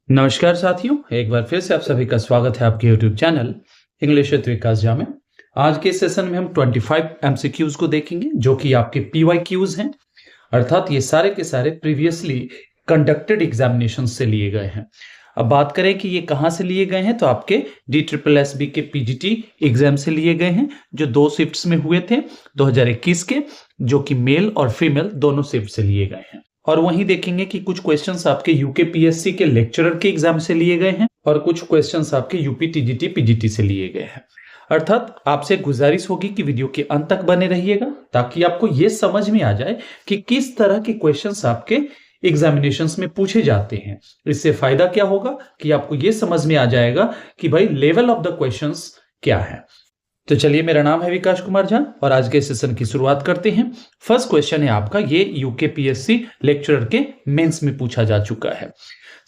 नमस्कार साथियों, एक बार फिर से आप सभी का स्वागत है आपके YouTube चैनल इंग्लिश विद विकास झा में। आज के सेशन में हम 25 MCQs को देखेंगे जो कि आपके PYQs हैं, अर्थात ये सारे के सारे प्रीवियसली कंडक्टेड एग्जामिनेशन से लिए गए हैं। अब बात करें कि ये कहाँ से लिए गए हैं, तो आपके DSSB के PGT एग्जाम से लिए गए हैं जो 2 शिफ्ट्स में हुए थे 2021 के, जो कि मेल और फीमेल दोनों शिफ्ट से लिए गए हैं। और वहीं देखेंगे कि कुछ क्वेश्चंस आपके UKPSC के लेक्चरर के एग्जाम से लिए गए हैं और कुछ क्वेश्चंस आपके UP TGT PGT से लिए गए हैं। अर्थात आपसे गुजारिश होगी कि वीडियो के अंत तक बने रहिएगा ताकि आपको ये समझ में आ जाए कि किस तरह के क्वेश्चंस आपके एग्जामिनेशंस में पूछे जाते हैं। इससे फायदा क्या होगा कि आपको ये समझ में आ जाएगा कि भाई लेवल ऑफ द क्वेश्चंस क्या है। तो चलिए, मेरा नाम है विकास कुमार झा और आज के सेशन की शुरुआत करते हैं। फर्स्ट क्वेश्चन है आपका, ये UKPSC लेक्चरर के मेंस में पूछा जा चुका है।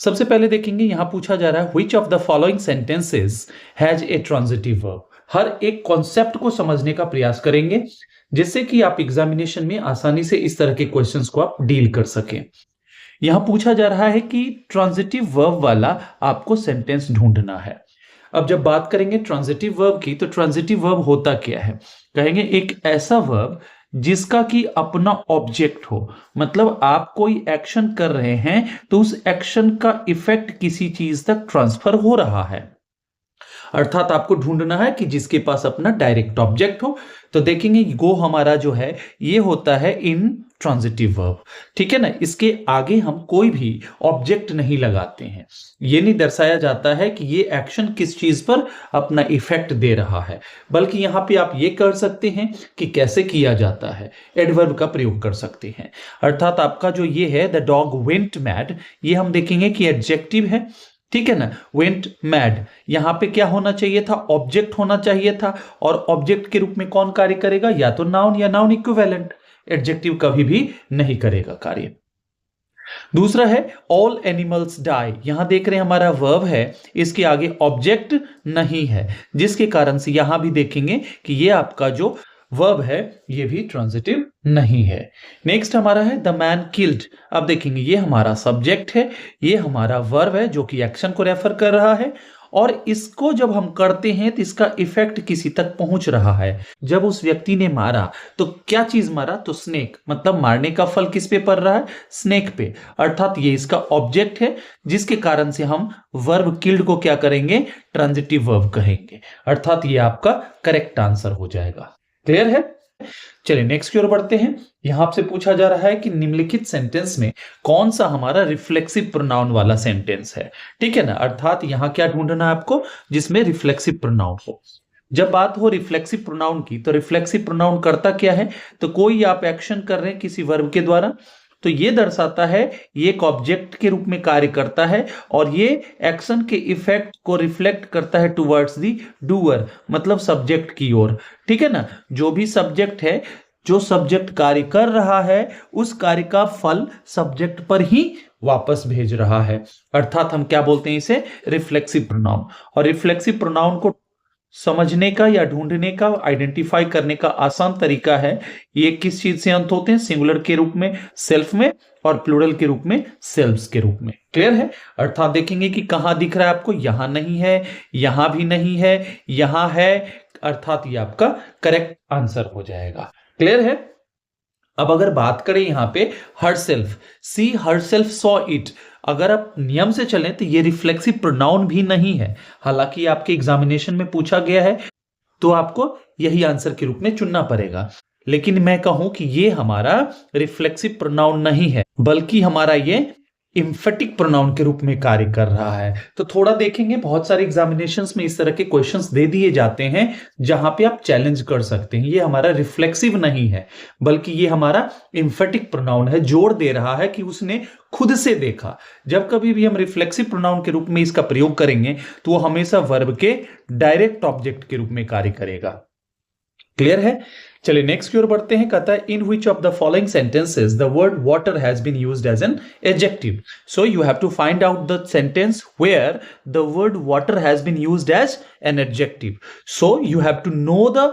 सबसे पहले देखेंगे, यहां पूछा जा रहा है which of the following sentences has a transitive verb. हर एक कॉन्सेप्ट को समझने का प्रयास करेंगे जिससे कि आप एग्जामिनेशन में आसानी से इस तरह के क्वेश्चंस को आप डील कर सकें। यहां पूछा जा रहा है कि ट्रांजिटिव वर्ब वाला आपको सेंटेंस ढूंढना है। अब जब बात करेंगे ट्रांजिटिव वर्ब की, तो ट्रांजिटिव वर्ब होता क्या है? कहेंगे एक ऐसा वर्ब जिसका कि अपना ऑब्जेक्ट हो, मतलब आप कोई एक्शन कर रहे हैं तो उस एक्शन का इफेक्ट किसी चीज तक ट्रांसफर हो रहा है। अर्थात आपको ढूंढना है कि जिसके पास अपना डायरेक्ट ऑब्जेक्ट हो। तो देखेंगे गो हमारा जो है ये होता है इन ट्रांजिटिव वर्ब, ठीक है ना। इसके आगे हम कोई भी ऑब्जेक्ट नहीं लगाते हैं। ये नहीं दर्शाया जाता है कि ये एक्शन किस चीज पर अपना इफेक्ट दे रहा है, बल्कि यहां पे आप ये कर सकते हैं कि कैसे किया जाता है, एडवर्ब का प्रयोग कर सकते हैं। अर्थात आपका जो ये है द डॉग वेंट मैड, ये हम देखेंगे कि एडजेक्टिव है, ठीक है ना। वेंट मैड, यहां पे क्या होना चाहिए था? ऑब्जेक्ट होना चाहिए था। और ऑब्जेक्ट के रूप में कौन कार्य करेगा? या तो नाउन या नाउन इक्विवेलेंट। एडजेक्टिव कभी भी नहीं करेगा कार्य। दूसरा है ऑल एनिमल्स डाई, यहां देख रहे हैं हमारा वर्ब है, इसके आगे ऑब्जेक्ट नहीं है, जिसके कारण से यहां भी देखेंगे कि ये आपका जो वर्ब है ये भी ट्रांजिटिव नहीं है। नेक्स्ट हमारा है द मैन किल्ड। अब देखेंगे ये हमारा सब्जेक्ट है, ये हमारा वर्ब है जो कि एक्शन को रेफर कर रहा है, और इसको जब हम करते हैं तो इसका इफेक्ट किसी तक पहुंच रहा है। जब उस व्यक्ति ने मारा तो क्या चीज मारा? तो स्नेक, मतलब मारने का फल किस पे पड़ रहा है? स्नेक पे। अर्थात ये इसका ऑब्जेक्ट है, जिसके कारण से हम वर्ब किल्ड को क्या करेंगे? ट्रांजिटिव वर्ब कहेंगे। अर्थात ये आपका करेक्ट आंसर हो जाएगा। क्लियर है? चलिए नेक्स्ट की ओर बढ़ते हैं। यहां आपसे पूछा जा रहा है कि निम्नलिखित सेंटेंस में कौन सा हमारा रिफ्लेक्सिव प्रोनाउन वाला सेंटेंस है, ठीक है ना। अर्थात यहां क्या ढूंढना है आपको? जिसमें रिफ्लेक्सिव प्रोनाउन हो। जब बात हो रिफ्लेक्सिव प्रोनाउन की, तो रिफ्लेक्सिव प्रोनाउन करता क्या है? तो कोई आप एक्शन कर रहे हैं किसी वर्ब के द्वारा, तो ये दर्शाता है ये एक ऑब्जेक्ट के रूप में कार्य करता है और ये एक्शन के इफेक्ट को रिफ्लेक्ट करता है टुवर्ड्स दी डूअर, मतलब सब्जेक्ट की ओर, ठीक है ना। जो भी सब्जेक्ट है, जो सब्जेक्ट कार्य कर रहा है, उस कार्य का फल सब्जेक्ट पर ही वापस भेज रहा है। अर्थात हम क्या बोलते हैं? इसे रिफ्लेक्सिव प्रोनाउन। और रिफ्लेक्सिव प्रोनाउन को समझने का या ढूंढने का, आइडेंटिफाई करने का आसान तरीका है, ये किस चीज से अंत होते हैं? सिंगुलर के रूप में सेल्फ में और प्लूरल के रूप में सेल्व्स के रूप में। क्लियर है? अर्थात देखेंगे कि कहां दिख रहा है आपको, यहां नहीं है, यहां भी नहीं है, यहां है। अर्थात ये आपका करेक्ट आंसर हो जाएगा। क्लियर है? अब अगर बात करें यहां पे herself, she herself saw it, अगर आप नियम से चलें तो ये रिफ्लेक्सिव प्रोनाउन भी नहीं है। हालांकि आपके एग्जामिनेशन में पूछा गया है तो आपको यही आंसर के रूप में चुनना पड़ेगा, लेकिन मैं कहूं कि ये हमारा रिफ्लेक्सिव प्रोनाउन नहीं है, बल्कि हमारा ये इम्फेटिक प्रोनाउन के रूप में कार्य कर रहा है। तो थोड़ा देखेंगे, बहुत सारे एग्जामिनेशंस में इस तरह के क्वेश्चंस दे दिए जाते हैं जहां पे आप चैलेंज कर सकते हैं। ये हमारा रिफ्लेक्सिव नहीं है, बल्कि ये हमारा इम्फेटिक प्रोनाउन है। जोर दे रहा है कि उसने खुद से देखा। जब कभी भी हम रिफ्लेक्सिव प्रोनाउन के रूप में इसका प्रयोग करेंगे तो वो हमेशा वर्ब के डायरेक्ट ऑब्जेक्ट के रूप में कार्य करेगा। क्लियर है? चलिए नेक्स्ट की ओर बढ़ते हैं। कहता है in which of the following sentences the word water has been used as an adjective. So you have to find out the sentence where the word water has been used as an adjective. So you have to know the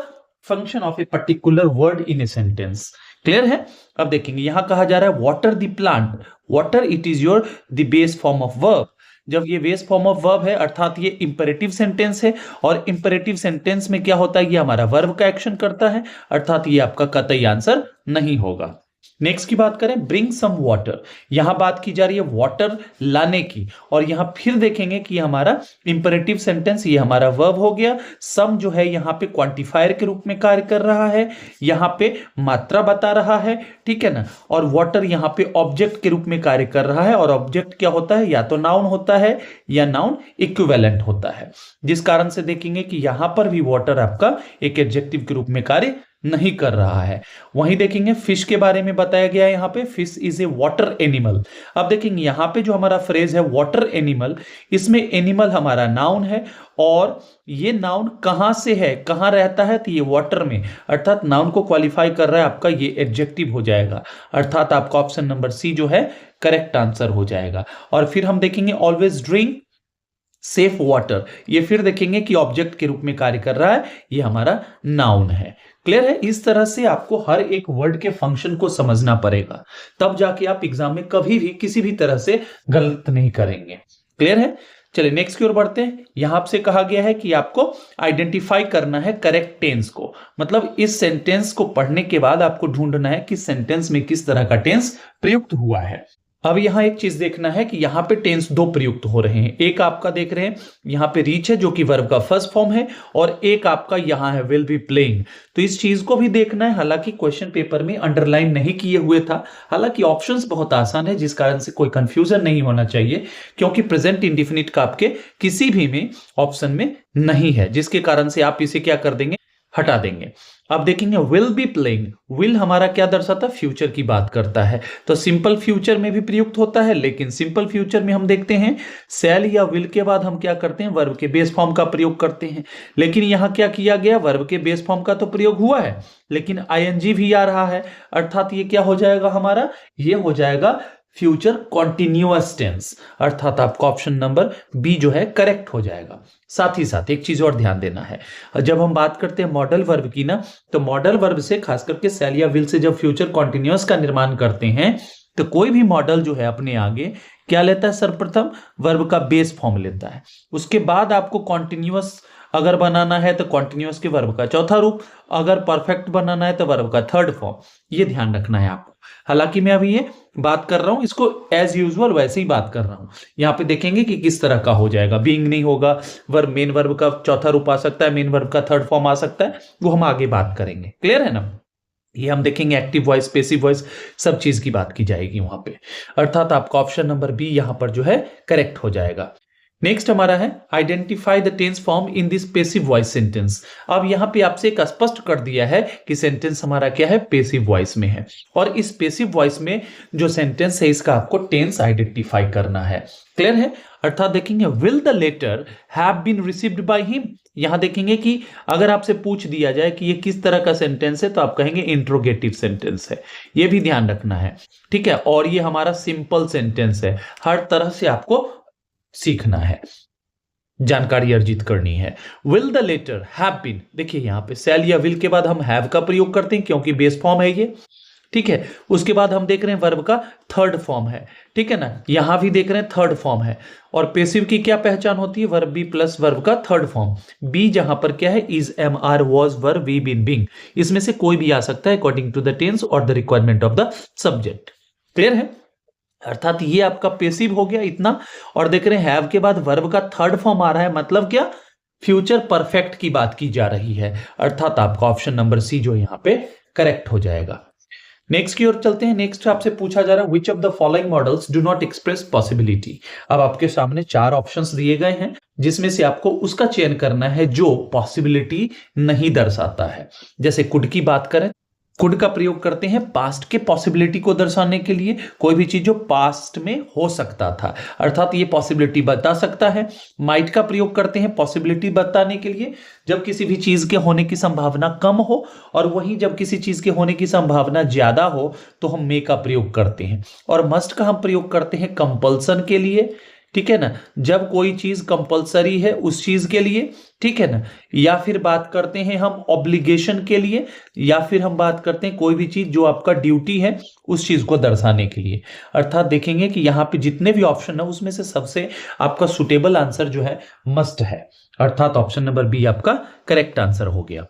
function of a particular word in a sentence. Clear है? अब देखेंगे यहां कहा जा रहा है water the plant. Water it is your the base form of verb, जब ये बेस फॉर्म ऑफ वर्ब है अर्थात ये इंपेरेटिव सेंटेंस है, और इंपेरेटिव सेंटेंस में क्या होता है, ये हमारा वर्ब का एक्शन करता है, अर्थात ये आपका कतई आंसर नहीं होगा। नेक्स्ट की बात करें, ब्रिंग सम वाटर, यहां बात की जा रही है वाटर लाने की, और यहां फिर देखेंगे कि हमारा इंपेरेटिव सेंटेंस, ये हमारा वर्ब हो गया। सम जो है यहां पे क्वांटिफायर के रूप में कार्य कर रहा है, यहां पे मात्रा बता रहा है, ठीक है ना, और वाटर यहां पे ऑब्जेक्ट के रूप में कार्य कर रहा है, और ऑब्जेक्ट क्या होता है, या तो नाउन होता है या नाउन इक्विवेलेंट होता है, जिस कारण से देखेंगे कि यहां पर भी वाटर आपका एक एडजेक्टिव के रूप में कार्य नहीं कर रहा है। वहीं देखेंगे फिश के बारे में बताया गया है, यहां पे fish is a water animal. अब देखेंगे यहां पे जो हमारा फ्रेज है वाटर एनिमल, इसमें एनिमल हमारा नाउन है, और ये नाउन कहां से है, कहां रहता है, तो ये वाटर में, अर्थात नाउन को क्वालिफाई कर रहा है आपका, ये एडजेक्टिव हो जाएगा, अर्थात आपका ऑप्शन नंबर सी जो है करेक्ट आंसर हो जाएगा। और फिर हम देखेंगे ऑलवेज ड्रिंक सेफ वाटर, ये फिर देखेंगे कि ऑब्जेक्ट के रूप में कार्य कर रहा है, ये हमारा नाउन है। क्लियर है? इस तरह से आपको हर एक वर्ड के फंक्शन को समझना पड़ेगा, तब जाके आप एग्जाम में कभी भी किसी भी तरह से गलत नहीं करेंगे। क्लियर है? चलिए नेक्स्ट की ओर बढ़ते हैं। यहां आपसे कहा गया है कि आपको आइडेंटिफाई करना है करेक्ट टेंस को, मतलब इस सेंटेंस को पढ़ने के बाद आपको ढूंढना है कि सेंटेंस में किस तरह का टेंस प्रयुक्त हुआ है। अब यहां एक चीज देखना है कि यहां पे टेंस दो प्रयुक्त हो रहे हैं, एक आपका देख रहे हैं यहां पे रीच है जो कि वर्ब का फर्स्ट फॉर्म है, और एक आपका यहां है विल बी प्लेइंग। तो इस चीज को भी देखना है, हालांकि क्वेश्चन पेपर में अंडरलाइन नहीं किए हुए था, हालांकि ऑप्शंस बहुत आसान है, जिस कारण से कोई कंफ्यूजन नहीं होना चाहिए, क्योंकि प्रेजेंट इंडिफिनिट का आपके किसी भी में ऑप्शन में नहीं है, जिसके कारण से आप इसे क्या कर देंगे, हटा देंगे। अब देखेंगे विल बी प्लेइंग, विल हमारा क्या दर्शाता है, फ्यूचर की बात करता है, तो सिंपल फ्यूचर में भी प्रयुक्त होता है, लेकिन सिंपल फ्यूचर में हम देखते हैं शैल या विल के बाद हम क्या करते हैं, वर्ब के बेस फॉर्म का प्रयोग करते हैं। लेकिन यहां क्या किया गया, वर्ब के बेस फॉर्म का तो प्रयोग हुआ है, लेकिन आईएनजी भी आ रहा है, अर्थात ये क्या हो जाएगा हमारा, ये हो जाएगा फ्यूचर कॉन्टिन्यूअस टेंस, अर्थात आपका ऑप्शन नंबर बी जो है करेक्ट हो जाएगा। साथ ही साथ एक चीज और ध्यान देना है, जब हम बात करते हैं मॉडल वर्ब की ना, तो मॉडल वर्ब से खास करके शैल या विल से जब फ्यूचर कॉन्टिन्यूअस का निर्माण करते हैं, तो कोई भी मॉडल जो है अपने आगे क्या लेता है, सर्वप्रथम वर्ब का बेस फॉर्म लेता है, उसके बाद आपको कॉन्टिन्यूअस अगर बनाना है तो कॉन्टिन्यूअस के वर्ब का चौथा रूप, अगर परफेक्ट बनाना है तो वर्ब का थर्ड फॉर्म, ये ध्यान रखना है आपको। हालांकि मैं अभी ये बात कर रहा हूं, इसको एज यूजुअल वैसे ही बात कर रहा हूं, यहां पे देखेंगे कि किस तरह का हो जाएगा, बीइंग नहीं होगा, वर्ब मेन वर्ब का चौथा रूप आ सकता है, मेन वर्ब का थर्ड फॉर्म आ सकता है, वो हम आगे बात करेंगे। क्लियर है ना? ये हम देखेंगे एक्टिव वॉइस, पैसिव वॉइस, सब चीज की बात की जाएगी वहां पे, अर्थात आपका ऑप्शन नंबर बी यहां पर जो है करेक्ट हो जाएगा। नेक्स्ट हमारा है identify the tense form in this passive voice sentence. अब यहां पे आपसे एक स्पष्ट कर दिया है कि सेंटेंस हमारा क्या है, पैसिव वॉइस में है, और इस पैसिव वॉइस में जो सेंटेंस है इसका आपको टेंस आइडेंटिफाई करना है। क्लियर है? अर्थात देखेंगे will the letter have been received by him, यहां देखेंगे कि अगर आपसे पूछ दिया जाए कि ये किस तरह का सेंटेंस है, तो आप कहेंगे इंट्रोगेटिव सेंटेंस है, ये भी ध्यान रखना है, ठीक है, और ये हमारा सिंपल सेंटेंस है, हर तरह से आपको सीखना है, जानकारी अर्जित करनी है। Will the letter have been, देखिए यहां पे शैल या विल के बाद हम हैव का प्रयोग करते हैं क्योंकि बेस फॉर्म है ये, ठीक है, उसके बाद हम देख रहे हैं वर्ब का थर्ड फॉर्म है, ठीक है ना, यहां भी देख रहे हैं थर्ड फॉर्म है, और पैसिव की क्या पहचान होती है, वर्ब बी प्लस वर्ब का थर्ड फॉर्म, बी जहां पर क्या है, is, am, are, was, were, be, been, being, इसमें से कोई भी आ सकता है अकॉर्डिंग टू द टेंस और the requirement of the subject. Clear है? अर्थात ये आपका पैसिव हो गया इतना, और देख रहे हैं हैव के बाद वर्ब का थर्ड फॉर्म आ रहा है, मतलब क्या, फ्यूचर परफेक्ट की बात की जा रही है, अर्थात आपका ऑप्शन नंबर सी जो यहां पे करेक्ट हो जाएगा। नेक्स्ट की ओर चलते हैं। नेक्स्ट आपसे पूछा जा रहा है विच of the following models do not express possibility. अब आपके सामने 4 ऑप्शंस दिए गए हैं, जिसमें से आपको उसका चयन करना है जो पॉसिबिलिटी नहीं दर्शाता है। जैसे कुड की बात करें, कुड का प्रयोग करते हैं पास्ट के पॉसिबिलिटी को दर्शाने के लिए, कोई भी चीज जो पास्ट में हो सकता था, अर्थात ये पॉसिबिलिटी बता सकता है। माइट का प्रयोग करते हैं पॉसिबिलिटी बताने के लिए जब किसी भी चीज के होने की संभावना कम हो, और वहीं जब किसी चीज के होने की संभावना ज्यादा हो तो हम मे का प्रयोग करते हैं। और मस्ट का हम प्रयोग करते हैं कंपल्सन के लिए, ठीक है ना, जब कोई चीज कंपलसरी है उस चीज के लिए, ठीक है ना, या फिर बात करते हैं हम ऑब्लिगेशन के लिए, या फिर हम बात करते हैं कोई भी चीज जो आपका ड्यूटी है उस चीज को दर्शाने के लिए। अर्थात देखेंगे कि यहाँ पे जितने भी ऑप्शन है उसमें से सबसे आपका सुटेबल आंसर जो है मस्ट है, अर्थात ऑप्शन नंबर बी आपका करेक्ट आंसर हो गया।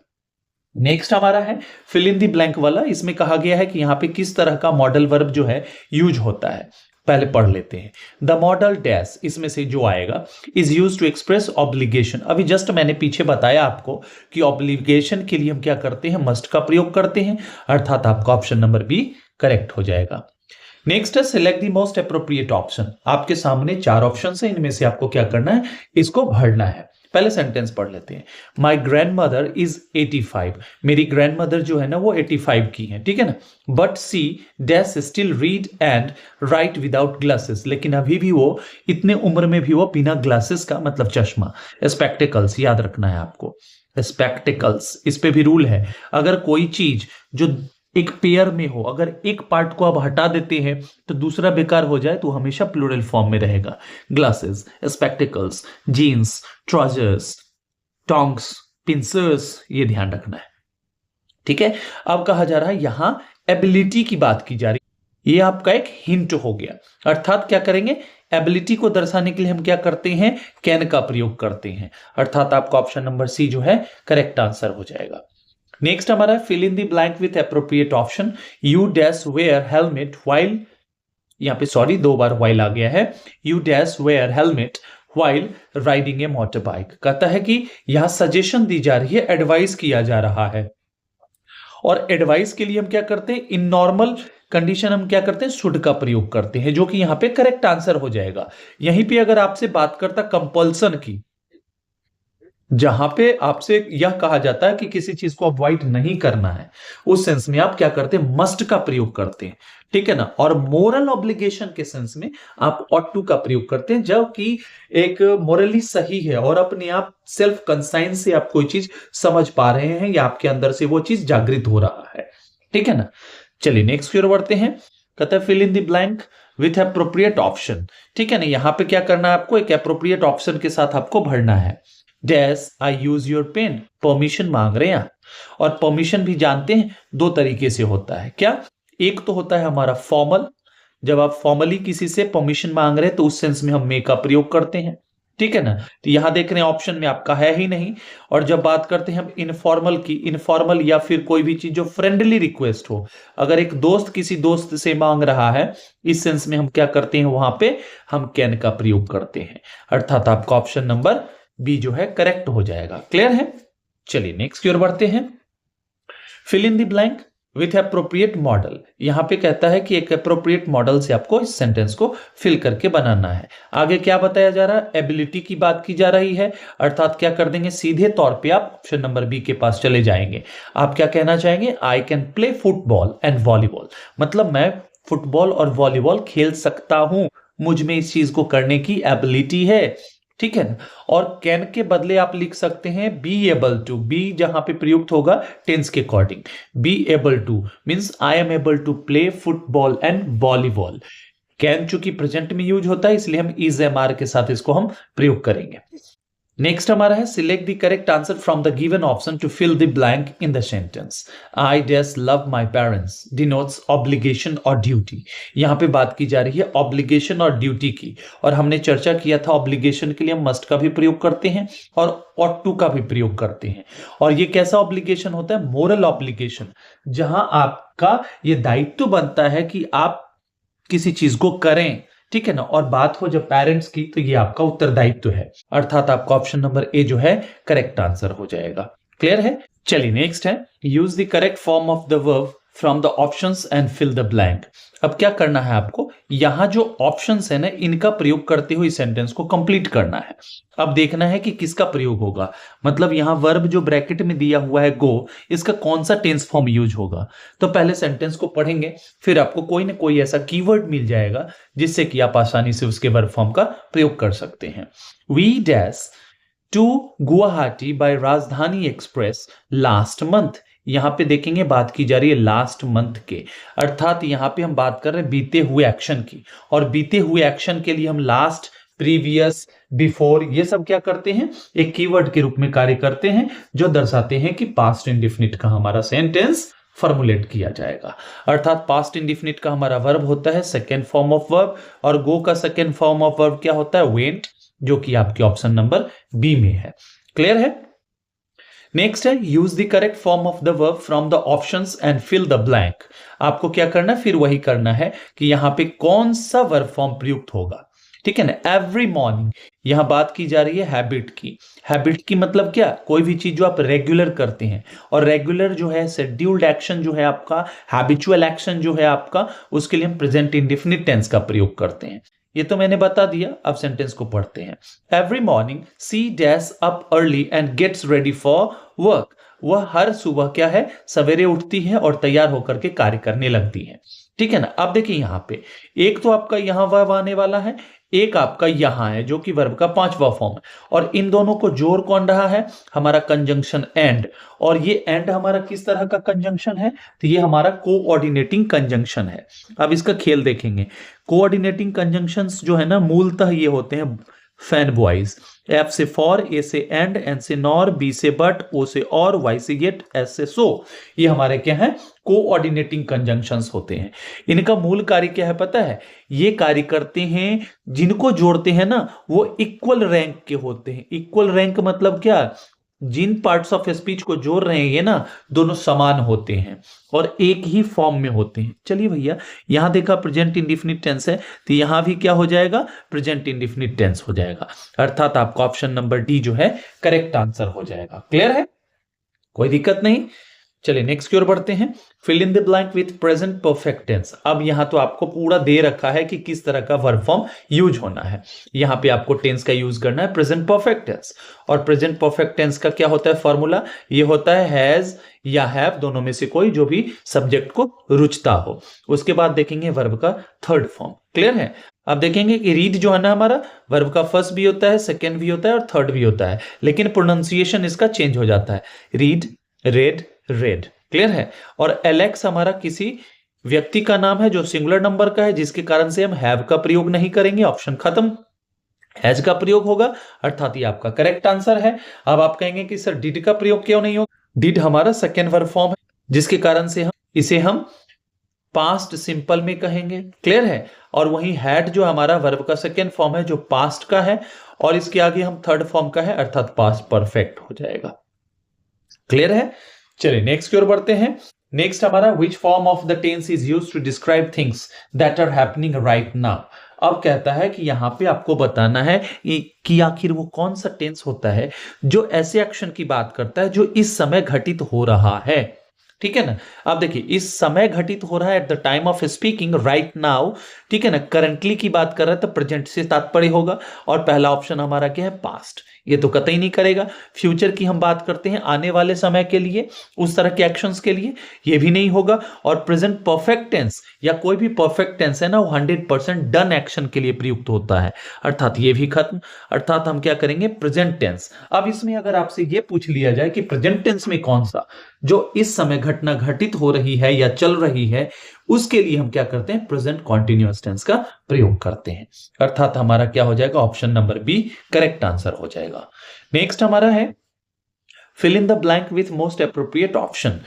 नेक्स्ट हमारा है फिल इन द ब्लैंक वाला। इसमें कहा गया है कि यहाँ पे किस तरह का मॉडल वर्ब जो है यूज होता है, पहले पढ़ लेते हैं। द मॉडल डैश, इसमें से जो आएगा, is use to express obligation. अभी जस्ट मैंने पीछे बताया आपको कि ऑब्लिगेशन के लिए हम क्या करते हैं, मस्ट का प्रयोग करते हैं, अर्थात आपका ऑप्शन नंबर बी करेक्ट हो जाएगा। नेक्स्ट है select the most appropriate option. आपके सामने 4 ऑप्शन है, इनमें से आपको क्या करना है, इसको भरना है। पहले सेंटेंस पढ़ लेते हैं। My grand mother is 85। मेरी ग्रैंड मदर जो है ना वो 85 की है, ठीक है ना। But she dash still read and write without glasses. लेकिन अभी भी वो, इतने उम्र में भी वो बिना ग्लासेस का, मतलब चश्मा, स्पेक्टिकल्स याद रखना है आपको, स्पेक्टिकल्स। इस पे भी रूल है, अगर कोई चीज जो एक पेयर में हो, अगर एक पार्ट को आप हटा देते हैं तो दूसरा बेकार हो जाए, तो हमेशा प्लूरल फॉर्म में रहेगा। Glasses, spectacles, jeans, trousers, tongs, pincers, ये ध्यान रखना है, ठीक है। अब कहा जा रहा है यहां एबिलिटी की बात की जा रही है, ये आपका एक हिंट हो गया। अर्थात क्या करेंगे, एबिलिटी को दर्शाने के लिए हम क्या करते हैं, कैन का प्रयोग करते हैं, अर्थात आपका ऑप्शन नंबर सी जो है करेक्ट आंसर हो जाएगा। नेक्स्ट हमारा fill in the blank with appropriate option. You dash wear helmet while, यहां पे सॉरी 2 बार व्हाइल आ गया है। You dash wear helmet while riding a motorbike. कहता है कि यहां सजेशन दी जा रही है, एडवाइस किया जा रहा है, और एडवाइस के लिए हम क्या करते हैं, इन नॉर्मल कंडीशन हम क्या करते हैं, शुड का प्रयोग करते हैं, जो कि यहां पे करेक्ट आंसर हो जाएगा। यहीं पे अगर आपसे बात करता कंपल्सन की, जहां पे आपसे यह कहा जाता है कि किसी चीज को अवॉइड नहीं करना है, उस सेंस में आप क्या करते हैं, मस्ट का प्रयोग करते हैं, ठीक है ना। और मोरल ऑब्लिगेशन के सेंस में आप ऑट टू का प्रयोग करते हैं, जब कि एक मोरली सही है और अपने आप सेल्फ कंसाइंस से आप कोई चीज समझ पा रहे हैं या आपके अंदर से वो चीज जागृत हो रहा है, ठीक है ना। चलिए नेक्स्ट की ओर बढ़ते हैं। कहता है fill in the blank with appropriate option, ठीक है ना। यहां पे क्या करना है आपको, एक अप्रोप्रिएट ऑप्शन के साथ आपको भरना है। Dash I use your pen, permission मांग रहे हैं, और परमिशन भी जानते हैं 2 तरीके से होता है। क्या, एक तो होता है हमारा फॉर्मल, जब आप फॉर्मली किसी से परमिशन मांग रहे हैं तो उस सेंस में हम मे का प्रयोग करते हैं, ठीक है ना। तो यहां देख रहे हैं ऑप्शन में आपका है ही नहीं। और जब बात करते हैं हम इनफॉर्मल की, इनफॉर्मल या फिर कोई भी चीज जो फ्रेंडली रिक्वेस्ट हो, अगर एक दोस्त किसी दोस्त से मांग रहा है, इस सेंस में हम क्या करते हैं, वहां पे हम कैन का प्रयोग करते हैं, अर्थात आपका ऑप्शन नंबर बी जो है करेक्ट हो जाएगा। क्लियर है। चलिए नेक्स्ट की ओर बढ़ते हैं। Fill in the blank with appropriate modal. यहां पे कहता है कि एक अप्रोप्रिएट मॉडल से आपको इस सेंटेंस को फिल करके बनाना है। आगे क्या बताया जा रहा है, एबिलिटी की बात की जा रही है, अर्थात क्या कर देंगे, सीधे तौर पे आप ऑप्शन नंबर बी के पास चले जाएंगे। आप क्या कहना चाहेंगे, I can play football and volleyball, मतलब मैं फुटबॉल और वॉलीबॉल खेल सकता हूं, मुझ में इस चीज को करने की एबिलिटी है, ठीक है ना। और कैन के बदले आप लिख सकते हैं बी एबल टू, बी जहां पे प्रयुक्त होगा टेंस के according, be able to means I am able to play football and volleyball. Can चूंकि प्रेजेंट में यूज होता है इसलिए हम इज एम आर के साथ इसको हम प्रयोग करेंगे। नेक्स्ट हमारा है select the correct answer from the given option to fill the blank in the sentence. I dash love my parents denotes obligation और ड्यूटी। यहां पे बात की जा रही है ऑब्लिगेशन और ड्यूटी की, और हमने चर्चा किया था ऑब्लिगेशन के लिए हम मस्ट का भी प्रयोग करते हैं और ऑट टू का भी प्रयोग करते हैं। और ये कैसा ऑब्लिगेशन होता है, मोरल ऑब्लिगेशन, जहां आपका ये दायित्व बनता है कि आप किसी चीज को करें, ठीक है ना। और बात हो जब पेरेंट्स की तो ये आपका उत्तरदायित्व है, अर्थात आपका ऑप्शन नंबर ए जो है करेक्ट आंसर हो जाएगा। क्लियर है। चलिए नेक्स्ट है use the correct form of the verb from the options and fill the blank. अब क्या करना है आपको, यहां जो ऑप्शंस है ना इनका प्रयोग करते हुए सेंटेंस को कंप्लीट करना है। अब देखना है कि किसका प्रयोग होगा, मतलब यहां वर्ब जो ब्रैकेट में दिया हुआ है गो, इसका कौन सा टेंस फॉर्म यूज होगा। तो पहले सेंटेंस को पढ़ेंगे, फिर आपको कोई ना कोई ऐसा कीवर्ड मिल जाएगा जिससे कि आप आसानी से उसके वर्ब फॉर्म का प्रयोग कर सकते हैं। We dash to Guwahati by Rajdhani express last month. यहां पे देखेंगे बात की जा रही है लास्ट मंथ के, अर्थात यहां पे हम बात कर रहे हैं बीते हुए एक्शन की, और बीते हुए एक्शन के लिए हम लास्ट प्रीवियस, बिफोर, ये सब क्या करते हैं, एक कीवर्ड के रूप में कार्य करते हैं जो दर्शाते हैं कि पास्ट इंडेफिनिट का हमारा सेंटेंस फॉर्मुलेट किया जाएगा। अर्थात पास्ट इंडेफिनिट का हमारा वर्ब होता है सेकेंड फॉर्म ऑफ वर्ब, और गो का सेकेंड फॉर्म ऑफ वर्ब क्या होता है, वेंट, जो कि आपके ऑप्शन नंबर बी में है। क्लियर है? नेक्स्ट है use the correct form of the verb from the options and fill the blank. आपको क्या करना है, फिर वही करना है कि यहां पे कौन सा वर्ब फॉर्म प्रयुक्त होगा। ठीक है ना, एवरी मॉर्निंग, यहां बात की जा रही है हैबिट की। हैबिट की मतलब क्या, कोई भी चीज जो आप रेगुलर करते हैं, और रेगुलर जो है शेड्यूल्ड एक्शन जो है आपका, हैबिचुअल एक्शन जो है आपका, उसके लिए हम प्रेजेंट इंडेफिनिट टेंस का प्रयोग करते हैं। ये तो मैंने बता दिया, अब सेंटेंस को पढ़ते हैं। Every morning she dash up early and gets ready for work. वह हर सुबह क्या है, सवेरे उठती है और तैयार होकर के कार्य करने लगती है। ठीक है ना। अब देखिए यहां पे एक तो आपका यहां वर्ब आने वाला है, एक आपका यहां है जो कि वर्ब का पांचवा फॉर्म है, और इन दोनों को जोड़ कौन रहा है, हमारा कंजंक्शन एंड। और ये एंड हमारा किस तरह का कंजंक्शन है, तो ये हमारा कोऑर्डिनेटिंग कंजंक्शन है। अब इसका खेल देखेंगे। कोऑर्डिनेटिंग कंजंक्शंस जो है ना, मूलतः ये होते हैं फैन बॉयज। एफ से फॉर, ए से एंड, एन से नॉर, बी से बट, ओ से और, वाई से येट, एस से सो। ये हमारे क्या है, कोऑर्डिनेटिंग कंजंक्शंस होते हैं। इनका मूल कार्य क्या है पता है, ये कार्य करते हैं, जिनको जोड़ते हैं ना वो इक्वल रैंक के होते हैं। इक्वल रैंक मतलब क्या, जिन पार्ट्स ऑफ स्पीच को जोड़ रहे हैं ये ना, दोनों समान होते हैं और एक ही फॉर्म में होते हैं। चलिए भैया, यहां देखा प्रेजेंट इंडेफिनिट टेंस है, तो यहां भी क्या हो जाएगा, प्रेजेंट इंडेफिनिट टेंस हो जाएगा। अर्थात आपका ऑप्शन नंबर डी जो है करेक्ट आंसर हो जाएगा। क्लियर है, कोई दिक्कत नहीं। चलिए नेक्स्ट की ओर बढ़ते हैं। Fill in the blank with present perfect tense. अब यहां तो आपको पूरा दे रखा है कि किस तरह का वर्ब फॉर्म यूज होना है। यहां पे आपको टेंस का यूज करना है प्रेजेंट परफेक्ट टेंस, और प्रेजेंट परफेक्ट टेंस का क्या होता है फॉर्मूला, ये होता है हैज या हैव, दोनों में से कोई जो भी सब्जेक्ट को रुचता हो। उसके बाद देखेंगे वर्ब का थर्ड फॉर्म। क्लियर है। अब देखेंगे कि रीड जो है ना हमारा, वर्ब का फर्स्ट भी होता है, सेकेंड भी होता है और थर्ड भी होता है, लेकिन प्रोनाउंसिएशन इसका चेंज हो जाता है, रीड, रेड, रेड। क्लियर है। और एलेक्स हमारा किसी व्यक्ति का नाम है जो सिंगुलर नंबर का है, जिसके कारण से हम हैव का प्रयोग नहीं करेंगे, ऑप्शन खत्म, हैज का प्रयोग होगा, अर्थात ये आपका करेक्ट आंसर है। अब आप कहेंगे कि सर डिड का प्रयोग क्यों नहीं होगा, डिड हमारा सेकेंड वर्ब फॉर्म है, जिसके कारण से हम पास्ट सिंपल में कहेंगे। क्लियर है। और वहीं हैड जो हमारा वर्ब का सेकेंड फॉर्म है जो पास्ट का है, और इसके आगे हम थर्ड फॉर्म का है, अर्थात पास्ट परफेक्ट हो जाएगा। क्लियर है। चलिए नेक्स्ट की ओर बढ़ते हैं। नेक्स्ट हमारा which form of the tense is used to describe things that are happening right now. अब कहता है कि यहां पे आपको बताना है कि आखिर वो कौन सा टेंस होता है जो ऐसे एक्शन की बात करता है जो इस समय घटित हो रहा है। ठीक है ना। अब देखिए, इस समय घटित हो रहा है, at the time of speaking, right now. ठीक है ना। करंटली की बात कर रहा है तो प्रेजेंट से तात्पर्य होगा, और पहला ऑप्शन हमारा क्या है, पास्ट, ये तो कतई नहीं करेगा। फ्यूचर की हम बात करते हैं, आने वाले समय के लिए, उस तरह के एक्शंस के लिए, ये भी नहीं होगा। और प्रेजेंट परफेक्ट टेंस या कोई भी परफेक्ट टेंस है ना, वो 100% डन एक्शन के लिए प्रयुक्त होता है, अर्थात ये भी खत्म। अर्थात हम क्या करेंगे, प्रेजेंट टेंस। अब इसमें अगर आपसे ये पूछ लिया जाए कि प्रेजेंट टेंस में कौन सा जो इस समय घटना घटित हो रही है या चल रही है, उसके लिए हम क्या करते हैं, प्रेजेंट कॉन्टिन्यूअस टेंस का प्रयोग करते हैं। अर्थात हमारा क्या हो जाएगा, option number B correct answer हो जाएगा। नेक्स्ट हमारा है fill in the blank with most appropriate option.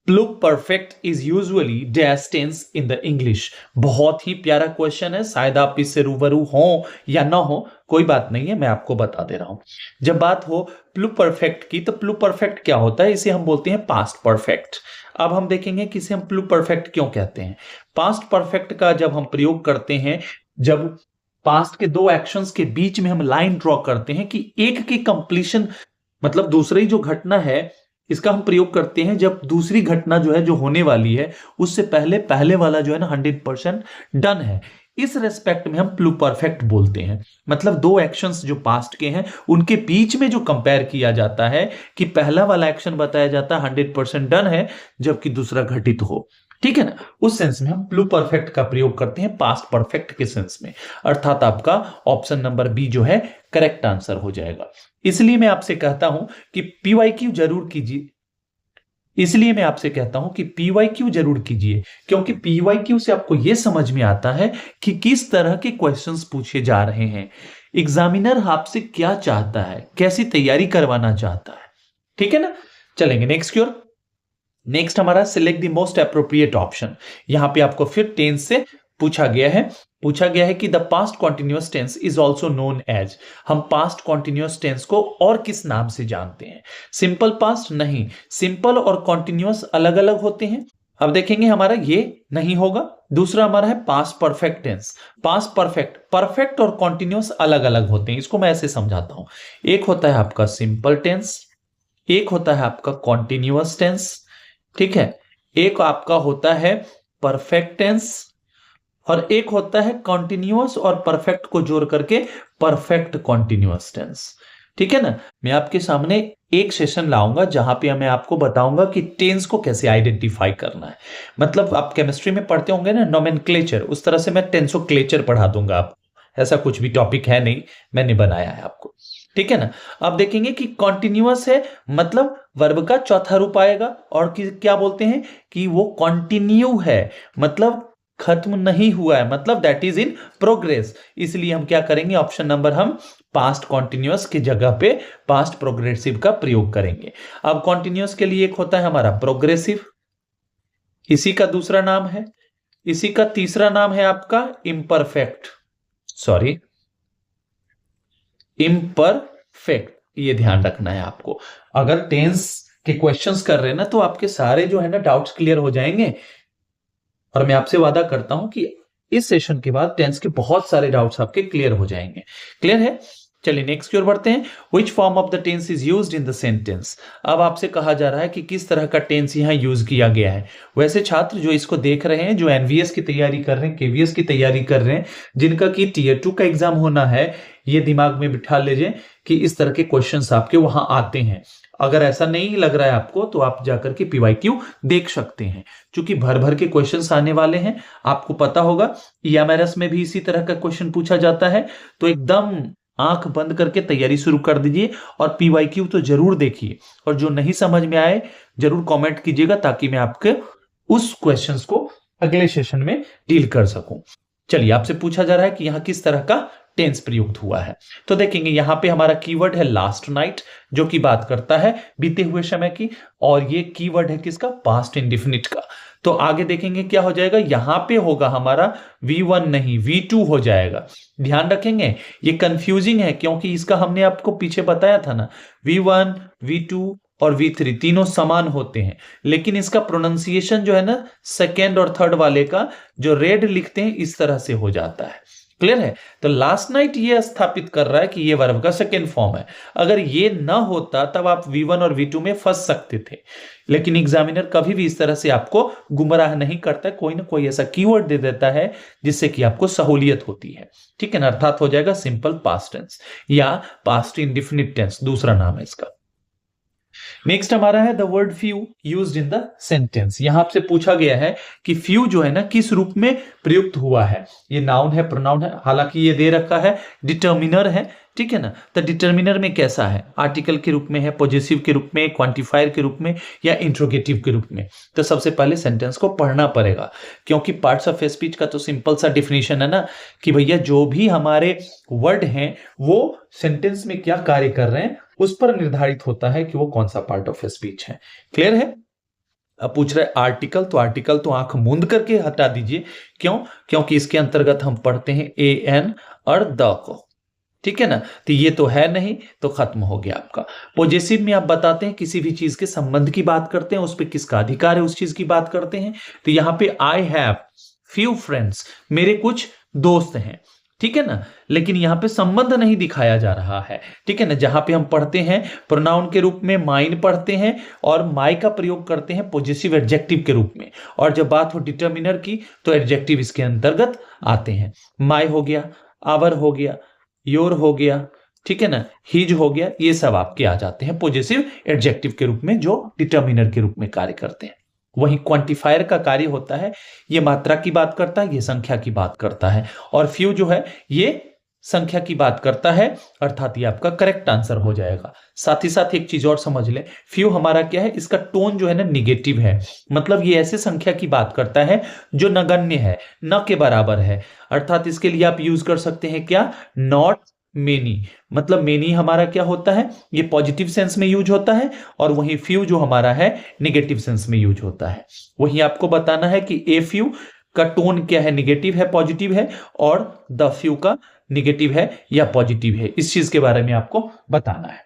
Pluperfect is usually dash tense in the English. बहुत ही प्यारा क्वेश्चन है, शायद आप इससे रूबरू हो या ना हो, कोई बात नहीं है, मैं आपको बता दे रहा हूं। जब बात हो प्लूप परफेक्ट की, तो प्लूप परफेक्ट क्या होता है, इसे हम बोलते हैं पास्ट परफेक्ट। अब हम देखेंगे कि इसे हम प्लूप परफेक्ट क्यों कहते हैं। पास्ट परफेक्ट का जब हम प्रयोग करते हैं, जब पास्ट के दो एक्शंस के बीच में हम लाइन ड्रॉ करते हैं कि एक की कंप्लीशन, मतलब दूसरी जो घटना है, इसका हम प्रयोग करते हैं जब दूसरी घटना जो है, जो होने वाली है, उससे पहले वाला जो है ना 100% डन है। इस रेस्पेक्ट में हम प्लूप परफेक्ट बोलते हैं। मतलब दो एक्शंस जो पास्ट के हैं उनके बीच में जो कंपेयर किया जाता है कि पहला वाला एक्शन बताया जाता है 100% डन है, जबकि दूसरा घटित हो। ठीक है ना। उस सेंस में हम प्लूप परफेक्ट का प्रयोग करते हैं पास्ट परफेक्ट के सेंस में, अर्थात आपका ऑप्शन नंबर बी जो है करेक्ट आंसर हो जाएगा। इसलिए मैं आपसे कहता हूं कि पीवाईक्यू जरूर कीजिए, इसलिए मैं आपसे कहता हूं कि पीवाईक्यू जरूर कीजिए, क्योंकि पीवाईक्यू से आपको यह समझ में आता है कि किस तरह के क्वेश्चंस पूछे जा रहे हैं, एग्जामिनर आपसे क्या चाहता है, कैसी तैयारी करवाना चाहता है। ठीक है ना, चलेंगे नेक्स्ट की ओर। नेक्स्ट हमारा select the most appropriate option. यहां पे आपको फिर टेंस से पूछा गया है कि the past continuous tense is also known as. हम पास्ट कॉन्टिन्यूअस टेंस को और किस नाम से जानते हैं? सिंपल पास्ट नहीं, सिंपल और कॉन्टिन्यूअस अलग अलग होते हैं। अब देखेंगे हमारा ये नहीं होगा। दूसरा हमारा है past perfect tense. Past perfect, perfect और कॉन्टिन्यूअस अलग अलग होते हैं। इसको मैं ऐसे समझाता हूं, एक होता है आपका सिंपल टेंस, एक होता है आपका कॉन्टिन्यूअस टेंस, ठीक है, एक आपका होता है परफेक्ट टेंस, और एक होता है कॉन्टिन्यूअस और परफेक्ट को जोड़ करके परफेक्ट कॉन्टिन्यूअस टेंस। ठीक है ना, मैं आपके सामने एक सेशन लाऊंगा जहां पे मैं आपको बताऊंगा कि टेंस को कैसे आइडेंटिफाई करना है। मतलब आप केमिस्ट्री में पढ़ते होंगे ना नोमेनक्लेचर, उस तरह से मैं टेंसोक्लेचर पढ़ा दूंगा आपको। ऐसा कुछ भी टॉपिक है नहीं, मैंने बनाया है आपको। ठीक है ना, अब देखेंगे कि कॉन्टिन्यूअस है मतलब वर्ब का चौथा रूप आएगा, और क्या बोलते हैं कि वो कॉन्टिन्यू है मतलब खत्म नहीं हुआ है, मतलब दैट इज इन प्रोग्रेस। इसलिए हम क्या करेंगे, ऑप्शन नंबर हम पास्ट कॉन्टिन्यूअस की जगह पे पास्ट प्रोग्रेसिव का प्रयोग करेंगे। अब कॉन्टिन्यूअस के लिए एक होता है हमारा प्रोग्रेसिव, इसी का दूसरा नाम है, इसी का तीसरा नाम है आपका इम्परफेक्ट, सॉरी इम्परफेक्ट। ये ध्यान रखना है आपको। अगर टेंस के क्वेश्चंस कर रहे हैं ना तो आपके सारे जो है ना डाउट्स क्लियर हो जाएंगे, और मैं आपसे वादा करता हूं कि इस सेशन के बाद टेंस के बहुत सारे डाउट्स आपके क्लियर हो जाएंगे। क्लियर है, चलिए नेक्स्ट की ओर बढ़ते हैं। Which form of the tense is used in the sentence. अब आपसे कहा जा रहा है कि किस तरह का टेंस यहां यूज किया गया है। वैसे छात्र जो इसको देख रहे हैं, जो एनवीएस की तैयारी कर रहे हैं, केवीएस की तैयारी कर रहे हैं, जिनका की टीयर 2 का एग्जाम होना है, ये दिमाग में बिठा लीजिए कि इस तरह के क्वेश्चंस आपके वहां आते हैं। अगर ऐसा नहीं लग रहा है आपको तो आप जाकर के पीवाईक्यू देख सकते हैं, क्योंकि भर भर के क्वेश्चंस आने वाले हैं। आपको पता होगा ईएमआरएस में भी इसी तरह का क्वेश्चन पूछा जाता है, तो एकदम आंख बंद करके तैयारी शुरू कर दीजिए और पीवाईक्यू तो जरूर देखिए, और जो नहीं समझ में आए जरूर कमेंट कीजिएगा ताकि मैं आपके उस क्वेश्चंस को अगले सेशन में डील कर सकूं। चलिए, आपसे पूछा जा रहा है कि यहां किस तरह का टेंस प्रयुक्त हुआ है, तो देखेंगे यहां पे हमारा कीवर्ड है लास्ट नाइट, जो कि बात करता है बीते हुए समय की, और ये कीवर्ड है किसका, पास्ट इंडेफिनिट का। तो आगे देखेंगे क्या हो जाएगा, यहां पे होगा हमारा V1 नहीं V2 हो जाएगा। ध्यान रखेंगे, ये कंफ्यूजिंग है क्योंकि इसका हमने आपको पीछे बताया था ना, V1 V2 और V3 तीनों समान होते हैं, लेकिन इसका प्रोनाउंसिएशन जो है ना सेकेंड और थर्ड वाले का जो रेड लिखते हैं इस तरह से हो जाता है। क्लियर है, तो लास्ट नाइट ये स्थापित कर रहा है कि ये वर्ब का सेकेंड फॉर्म है। अगर ये ना होता तब आप V1 और V2 में फंस सकते थे, लेकिन एग्जामिनर कभी भी इस तरह से आपको गुमराह नहीं करता, कोई ना कोई ऐसा कीवर्ड दे देता है जिससे कि आपको सहूलियत होती है। ठीक है ना, अर्थात हो जाएगा सिंपल पास्ट टेंस या पास्ट इंडेफिनिट टेंस, दूसरा नाम है इसका। नेक्स्ट हमारा है the word few used in the sentence. यहां आपसे पूछा गया है कि फ्यू जो है ना किस रूप में प्रयुक्त हुआ है। ये नाउन है, प्रोनाउन है, हालांकि ये दे रखा है डिटर्मिनर है, ठीक है ना। तो डिटर्मिनर में कैसा है, आर्टिकल के रूप में है, पॉजेसिव के रूप में, क्वांटिफायर के रूप में, या इंट्रोगेटिव के रूप में। तो सबसे पहले सेंटेंस को पढ़ना पड़ेगा, क्योंकि पार्ट्स ऑफ स्पीच का तो सिंपल सा डिफिनेशन है ना कि भैया जो भी हमारे वर्ड हैं वो सेंटेंस में क्या कार्य कर रहे हैं उस पर निर्धारित होता है कि वो कौन सा पार्ट ऑफ स्पीच है। क्लियर है। अब पूछ रहे आर्टिकल, तो आर्टिकल तो आंख मूंद करके हटा दीजिए। क्यों? क्योंकि इसके अंतर्गत हम पढ़ते हैं ए एन और द को, ठीक है ना। तो ये तो है नहीं, तो खत्म हो गया आपका। पॉजेसिव में आप बताते हैं किसी भी चीज के संबंध की बात करते हैं, उस पर किसका अधिकार है उस चीज की बात करते हैं। तो यहां पे आई हैव फ्यू फ्रेंड्स, मेरे कुछ दोस्त हैं, ठीक है ना, लेकिन यहां पे संबंध नहीं दिखाया जा रहा है, ठीक है ना। जहां पे हम पढ़ते हैं प्रोनाउन के रूप में माइन पढ़ते हैं और माई का प्रयोग करते हैं पॉजेसिव एडजेक्टिव के रूप में, और जब बात हो डिटर्मिनर की तो एडजेक्टिव इसके अंतर्गत आते हैं। माई हो गया, आवर हो गया, योर हो गया, ठीक है ना, हिज हो गया, ये सब आपके आ जाते हैं पॉजेसिव एडजेक्टिव के रूप में जो डिटर्मिनर के रूप में कार्य करते हैं। वहीं क्वांटिफायर का कार्य होता है, ये मात्रा की बात करता है, ये संख्या की बात करता है, और फ्यू जो है ये संख्या की बात करता है, अर्थात ये आपका करेक्ट आंसर हो जाएगा। साथ ही साथ एक चीज और समझ लें, फ्यू हमारा क्या है, इसका टोन जो है ना निगेटिव है, मतलब ये ऐसे संख्या की बात करता है जो नगण्य है, न के बराबर है। अर्थात इसके लिए आप यूज कर सकते हैं क्या, नॉट मेनी। मतलब मेनी हमारा क्या होता है, ये पॉजिटिव सेंस में यूज होता है, और वहीं फ्यू जो हमारा है निगेटिव सेंस में यूज होता है। वहीं आपको बताना है कि ए फ्यू का टोन क्या है, निगेटिव है पॉजिटिव है, और द फ्यू का निगेटिव है या पॉजिटिव है, इस चीज के बारे में आपको बताना है।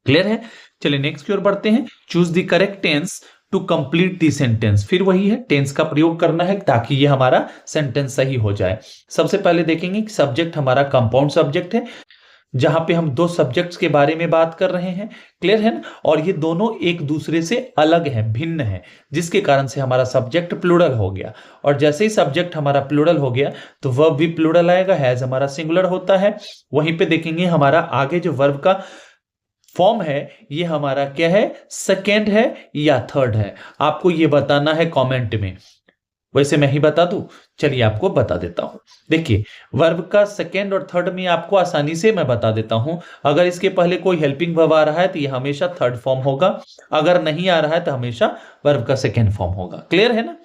क्लियर है? चलिए नेक्स्ट की ओर बढ़ते हैं। Choose the correct tense to complete the sentence. फिर वही है, टेंस का प्रयोग करना है ताकि ये हमारा सेंटेंस सही हो जाए। सबसे पहले देखेंगे कि सब्जेक्ट हमारा कंपाउंड सब्जेक्ट है, जहां पे हम दो सब्जेक्ट्स के बारे में बात कर रहे हैं। क्लियर है ना? और ये दोनों एक दूसरे से अलग हैं, भिन्न हैं, जिसके कारण से हमारा सब्जेक्ट प्लूरल हो गया। और जैसे ही सब्जेक्ट हमारा प्लूरल हो गया तो वर्ब भी प्लूरल आएगा, हैज हमारा सिंगुलर होता है। वहीं पे देखेंगे हमारा आगे जो वर्ब का फॉर्म है ये हमारा क्या है, सेकेंड है या थर्ड है, आपको ये बताना है कमेंट में। वैसे मैं ही बता दूं, चलिए आपको बता देता हूं। देखिए वर्ब का सेकेंड और थर्ड में आपको आसानी से मैं बता देता हूं। अगर इसके पहले कोई हेल्पिंग वर्ब आ रहा है तो ये हमेशा थर्ड फॉर्म होगा, अगर नहीं आ रहा है तो हमेशा वर्ब का सेकेंड फॉर्म होगा। क्लियर है ना?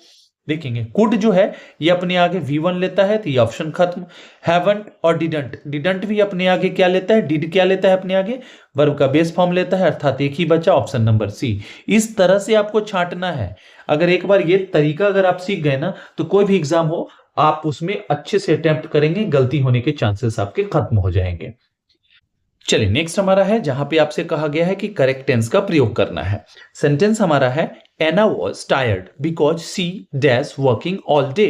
देखेंगे कुड जो है ये अपने आगे V1 लेता है तो ये ऑप्शन खत्म। हैवंट और डिडंट, डिडंट भी अपने आगे क्या लेता है, डिड क्या लेता है अपने आगे, वर्ब का बेस फॉर्म लेता है, अर्थात एक ही बचा ऑप्शन नंबर सी। इस तरह से आपको छांटना है। अगर एक बार ये तरीका अगर आप सीख गए ना तो कोई भी एग्जाम हो आप उसमें अच्छे से अटेम्प्ट करेंगे, गलती होने के चांसेस आपके खत्म हो जाएंगे। चलिए नेक्स्ट हमारा है जहां पे आपसे कहा गया है कि करेक्ट टेंस का प्रयोग करना है। सेंटेंस हमारा है Anna was tired because she dash working all day.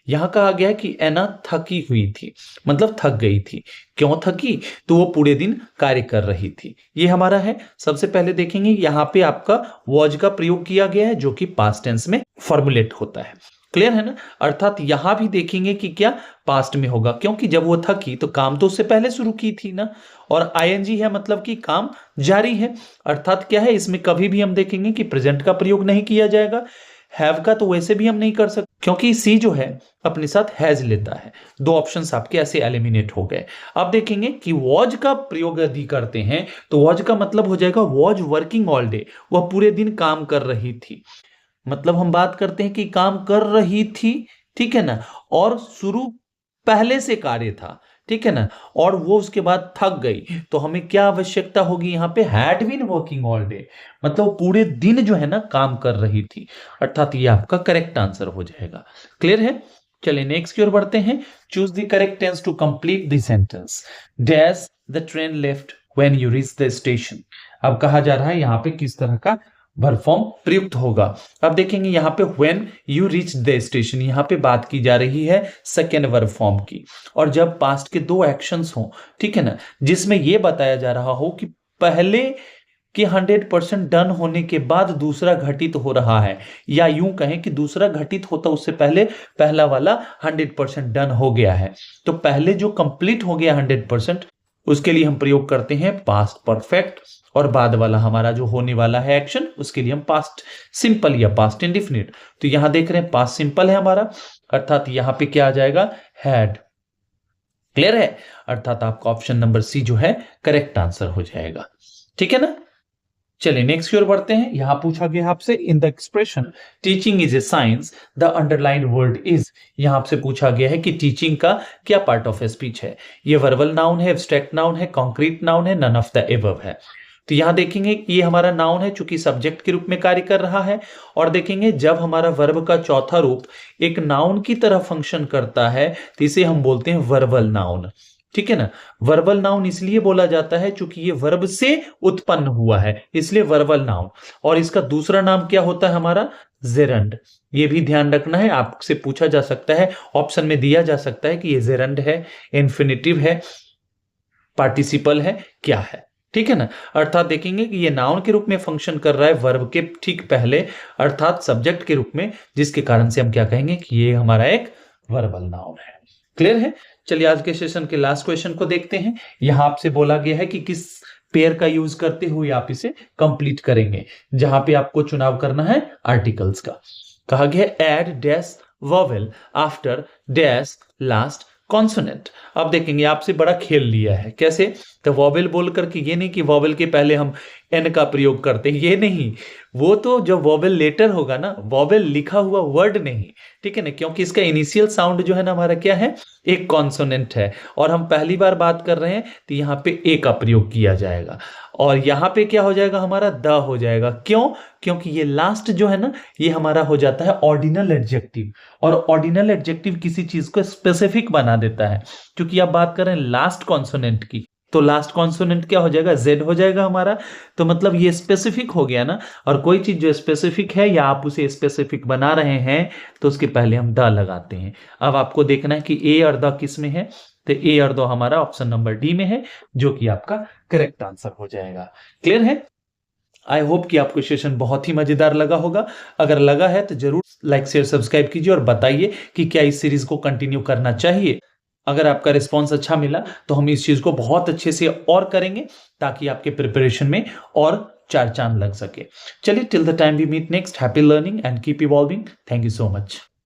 यहां कहा गया है कि एना थकी हुई थी, मतलब थक गई थी। क्यों थकी, तो वो पूरे दिन कार्य कर रही थी। ये हमारा है। सबसे पहले देखेंगे यहां पे आपका वॉज का प्रयोग किया गया है जो कि पास्ट टेंस में फॉर्मुलेट होता है। क्लियर है ना? अर्थात यहां भी देखेंगे कि क्या पास्ट में होगा, क्योंकि जब वो थकी तो काम तो उससे पहले शुरू की थी ना, और आईएनजी है मतलब कि काम जारी है। अर्थात क्या है, इसमें कभी भी हम देखेंगे कि प्रेजेंट का प्रयोग नहीं किया जाएगा। हैव का तो वैसे भी हम नहीं कर सकते क्योंकि सी जो है अपने साथ हैज लेता है। दो ऑप्शंस आपके ऐसे एलिमिनेट हो गए। अब देखेंगे कि वॉज का प्रयोग यदि करते हैं तो वॉज का मतलब हो जाएगा वॉज वर्किंग ऑल डे, वह पूरे दिन काम कर रही थी। मतलब हम बात करते हैं कि काम कर रही थी, ठीक है ना, और शुरू पहले से कार्य था, ठीक है ना, और वो उसके बाद थक गई तो हमें क्या आवश्यकता होगी, यहां पे had been working all day, मतलब पूरे दिन जो है ना काम कर रही थी। अर्थात ये आपका करेक्ट आंसर हो जाएगा। क्लियर है? चलिए नेक्स्ट की ओर बढ़ते हैं। Choose the correct tense to complete the sentence. Dash the train left when you reach the station. अब कहा जा रहा है यहां पे किस तरह का वर्ब फॉर्म प्रयुक्त होगा। अब देखेंगे यहां पे when you reach the station, यहां पे बात की जा रही है सेकेंड वर्ब फॉर्म की। और जब पास्ट के दो एक्शंस हो, ठीक है ना, जिसमें यह बताया जा रहा हो कि पहले कि 100% डन होने के बाद दूसरा घटित हो रहा है, या यूं कहें कि दूसरा घटित होता उससे पहले पहला वाला 100% डन हो गया है, तो पहले जो कंप्लीट हो गया 100% उसके लिए हम प्रयोग करते हैं पास्ट परफेक्ट, और बाद वाला हमारा जो होने वाला है एक्शन उसके लिए हम पास्ट सिंपल या पास्ट इंडिफिनिट। तो यहां देख रहे हैं पास्ट सिंपल है हमारा, अर्थात यहां पे क्या आ जाएगा, हैड। क्लियर है? अर्थात आपका ऑप्शन नंबर सी जो है करेक्ट आंसर हो जाएगा। ठीक है ना? चलिए नेक्स्ट की ओर बढ़ते हैं। यहां पूछा गया आपसे in the expression teaching is a science the underline word is. यहां आपसे पूछा गया है कि टीचिंग का क्या पार्ट ऑफ स्पीच है। ये वर्बल नाउन है, एब्स्ट्रैक्ट नाउन है, कॉन्क्रीट नाउन है, नन ऑफ द एबव है। तो यहां देखेंगे कि ये हमारा नाउन है चूंकि सब्जेक्ट के रूप में कार्य कर रहा है, और देखेंगे जब हमारा वर्ब का चौथा रूप एक नाउन की तरह फंक्शन करता है तो इसे हम बोलते हैं वर्बल नाउन। ठीक है ना? वर्बल नाउन इसलिए बोला जाता है चूंकि ये वर्ब से उत्पन्न हुआ है, इसलिए वर्बल नाउन। और इसका दूसरा नाम क्या होता है हमारा, जेरंड। ये भी ध्यान रखना है, आपसे पूछा जा सकता है, ऑप्शन में दिया जा सकता है कि ये जेरंड है, इन्फिनिटिव है, पार्टिसिपल है, क्या है। ठीक है ना? अर्थात देखेंगे कि ये नाउन के रूप में फंक्शन कर रहा है वर्ब के ठीक पहले, अर्थात सब्जेक्ट के रूप में, जिसके कारण से हम क्या कहेंगे कि ये हमारा एक वर्बल नाउन है। क्लियर है? चलिए आज के सेशन के लास्ट क्वेश्चन को देखते हैं। यहां आपसे बोला गया है कि किस पेयर का यूज करते हुए आप इसे कंप्लीट करेंगे, जहां पे आपको चुनाव करना है आर्टिकल्स का। कहा गया add dash vowel after dash last consonant. अब देखेंगे आपसे बड़ा खेल लिया है, कैसे? तो वॉवेल बोल करके, ये नहीं कि वॉवेल के पहले हम एन का प्रयोग करते हैं, ये नहीं, वो तो जब वॉवेल लेटर होगा ना, वॉवेल लिखा हुआ वर्ड नहीं, ठीक है ना, क्योंकि इसका इनिशियल साउंड जो है ना हमारा क्या है, एक कॉन्सोनेंट है, और हम पहली बार बात कर रहे हैं तो यहाँ पे ए का प्रयोग किया जाएगा, और यहाँ पे क्या हो जाएगा हमारा, द हो जाएगा। क्यों? क्योंकि ये लास्ट जो है ना, ये हमारा हो जाता है ऑर्डिनल एडजेक्टिव, और ऑर्डिनल एडजेक्टिव किसी चीज को स्पेसिफिक बना देता है। क्योंकि आप बात कर रहे हैं लास्ट कॉन्सोनेंट की, तो लास्ट कॉन्सोनेंट क्या हो जाएगा, जेड हो जाएगा हमारा। तो मतलब ये स्पेसिफिक हो गया ना, और कोई चीज जो स्पेसिफिक है या आप उसे स्पेसिफिक बना रहे हैं तो उसके पहले हम द लगाते हैं। अब आपको देखना है कि ए और द किस में है, तो ए और द हमारा ऑप्शन नंबर डी में है, जो कि आपका करेक्ट आंसर हो जाएगा। क्लियर है? आई होप कि आपको सेशन बहुत ही मजेदार लगा होगा। अगर लगा है तो जरूर लाइक शेयर सब्सक्राइब कीजिए और बताइए कि क्या इस सीरीज को कंटिन्यू करना चाहिए। अगर आपका रिस्पॉन्स अच्छा मिला तो हम इस चीज को बहुत अच्छे से और करेंगे, ताकि आपके प्रिपरेशन में और चार चांद लग सके। चलिए, till the time we meet next, happy learning and keep evolving. Thank you so much.